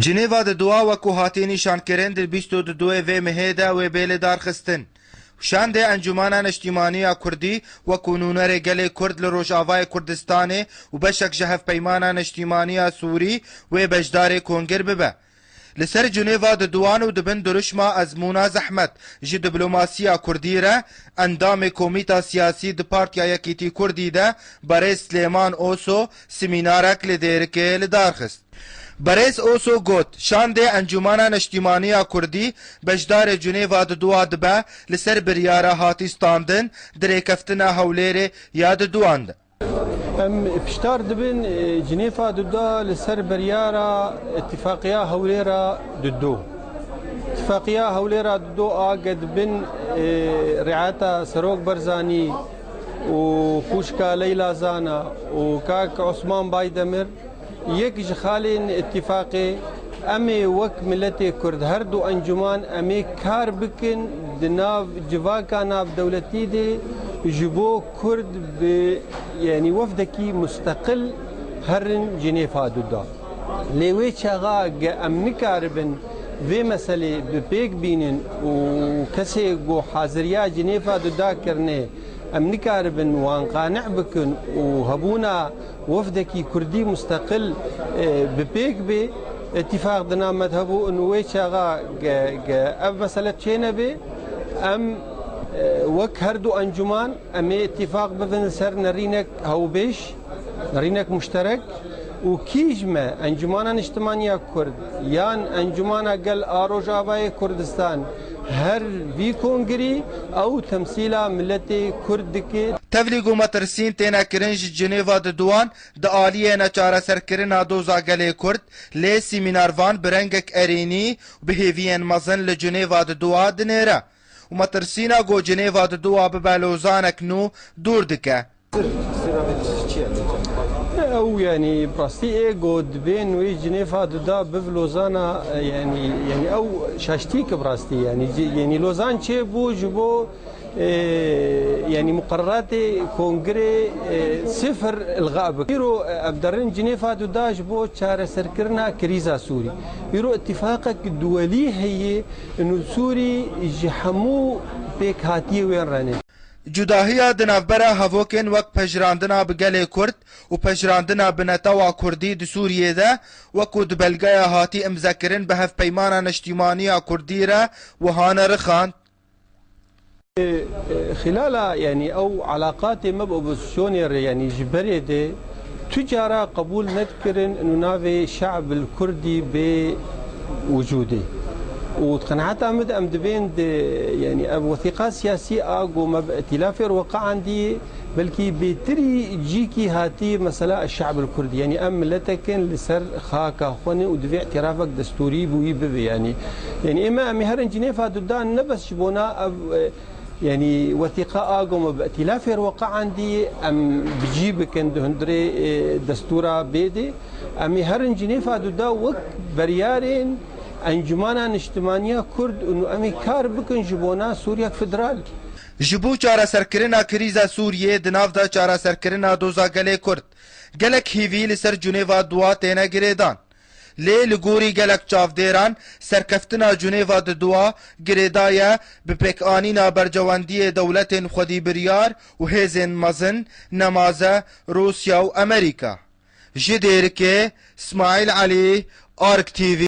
جنیوا د دوا وکو هاتی نشانکرین د 22 و مهدا و بیل دارخستن شان د انجمن اجتماعی کردی و کنونر گل کرد لروجاوای کردستان و بشک جهف پیمان اجتماعی سوری و بجدار کنگر ببه لسر جنیوا د دوان و دبن درشما ازمونا زحمت جی دیپلوماسیا کردی را اندام کمیتا سیاسی د پارتیا یکیتی کردی ده برای سلیمان اوسو سمینارک لدیرکه لدارخست برز اوسو گوت شان ده انجمن اجتماعی کردی بجدار جنیوا د دوا دبه لسر بریاره هاتی ستاندن دریکفتنا هولیر یاد دواند پشتار دبن جنیفا ددا لسر بریاره اتفاقیه هوليرا ددو اتفاقیه هوليرا ددو آگد بن رعاية سروق برزاني وكوشكا ليلى زانا وكاك عثمان بايدمر یک جخالين اتفاقي امي وك ملتي كرد هردو انجمان امي كار بكن دناف جواكا ناف دولتي دي جبو كرد يعني وفدكي مستقل هرن جنيفا دودا ليوي شاغا امني كاربن في مسألة ببيك بينن وكسي جو حاضريا جنيفا دودا كرني امني كاربن وان قانع بكن وهبونا وفدكي كردي مستقل ببيك بي اتفاق دنا مذهبو انه ويشاغا اب مسألة شينبي ام وك هردو انجمان امي اتفاق بفن سر نرينك هاو بيش نرينك مشترك وكيجما انجمانا اجتماعية كرد يان انجمانا قل آروجاوای كردستان هر في كونغري او تمثيلا ملتي كردكي تفلیگو مترسین تینا کرنج جنیوا د دوان د آلیه نچاره سرکرنا دوزا گلی کرد لی سیمیناروان برنگک ارینی بهیوین مزن لجنیوا د دوا دنیره و مترسینا گو جنیوا د دوا ببالوزانک نو دور دکه او يعني براستي ايجو دبين وي جنيفا دا بفلوزانا يعني او شاشتيك براستي يعني لوزان شي بو جبو يعني مقررات كونغري صفر الغاء بيرو ابدرن جنيفا دا جبو شار سركرنا كريزا سوري بيرو اتفاقك الدولي هي انه سوري جحمو بيك هاتي وين راني جداهیا دنافبرا هفوکن وک پجراندنا بگل کرد و پجراندنا بنتاوا کردی د سوریه ده وکو د بلگایا هاتی امذکرن به هف پیمانا اجتماعی کردی را و هانا رخان خلال يعني او علاقات مبوبوزيشونير يعني جبري دي تجارة قبول نذكرن انه نافي شعب الكردي بوجوده وتقنعت امد امدبين يعني وثيقه سياسيه اقو ما ائتلاف وقع عندي بلكي بتري جيكي هاتي مساله الشعب الكردي يعني ملتكن لسر خاكا خوني ودفع اعترافك دستوري بوي يعني اما مهرن جنيفا دودان نبس شبونا يعني وثيقه اقو ما ائتلاف وقع عندي ام بجيبك هندري دستورا بيدي ام هرن جنيفا دودا وك بريارين انجمن اجتماعی کرد انه امی کار بکن جبونا سوریا فدرال جبو چاره سرکرنا کریزا سوریه دناف دا چاره سرکرنا دوزا گله کرد گلک هیوی لسر جنیوا دوا تینا گریدان لی لگوری گلک چافدیران سرکفتنا جنیوا دوا گریدایا بپک آنینا برجواندی دولت خودی بریار و هیزن مزن نمازه روسیا و امریکا جدیر که اسماعیل علی آرک تیوی